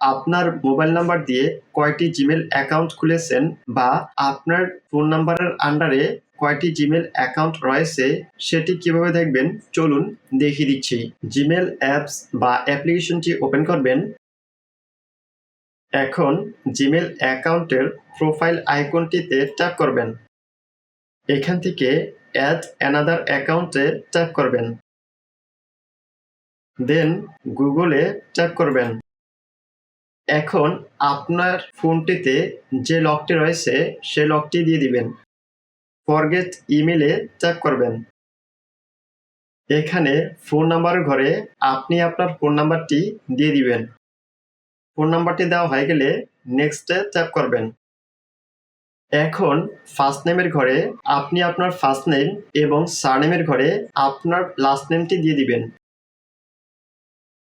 আপনার mobile number দিয়ে কয়টি জিমেল অ্যাকাউন্ট খুলেছেন বা আপনার ফোন নাম্বারের আন্ডারে কয়টি জিমেল অ্যাকাউন্ট রয়েছে সেটি কিভাবে দেখবেন চলুন দেখিয়ে দিচ্ছি। জিমেল অ্যাপস বা অ্যাপ্লিকেশনটি ওপেন করবেন। এখন জিমেল অ্যাকাউন্টের প্রোফাইল আইকনটিতে ট্যাপ করবেন। এখান থেকে অ্যাড অ্যানাদার অ্যাকাউন্টে ট্যাপ করবেন। দেন গুগলে ট্যাপ করবেন। এখন আপনার ফোনটিতে যে লকটি রয়েছে সে লকটি দিয়ে দিবেন। ফরগেট ইমেইলে ট্যাপ করবেন। এখানে ফোন নাম্বারের ঘরে আপনি আপনার ফোন নাম্বারটি দিয়ে দিবেন। ফোন নাম্বারটি দেওয়া হয়ে গেলে নেক্সটে ট্যাপ করবেন। এখন ফার্স্ট নেমের ঘরে আপনি আপনার ফার্স্ট নেম এবং সারনেমের ঘরে আপনার লাস্ট নেমটি দিয়ে দিবেন।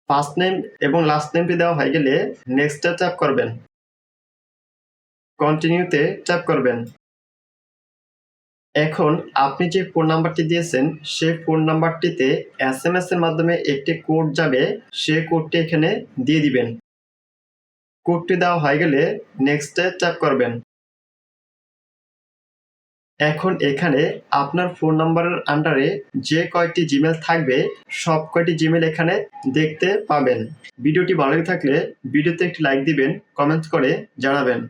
ফার্স্ট নেম এবং লাস্ট নেমটি দেওয়া হয়ে গেলে নেক্সটে ট্যাপ করবেন। কন্টিনিউতে ট্যাপ করবেন। এখন আপনি যে ফোন নাম্বারটি দিয়েছেন সেই ফোন নাম্বারটিতে SMS এর মাধ্যমে একটি কোড যাবে, সে কোডটি এখানে দিয়ে দিবেন। কোডটি দেওয়া হয়ে গেলে নেক্সটে ট্যাপ করবেন। এখন এখানে আপনার ফোন নাম্বারের আন্ডারে যে কয়টি জিমেল থাকবে সব কয়টি জিমেল এখানে দেখতে পাবেন। ভিডিওটি ভালো লাগলে ভিডিওতে একটি লাইক দিবেন, কমেন্ট করে জানাবেন।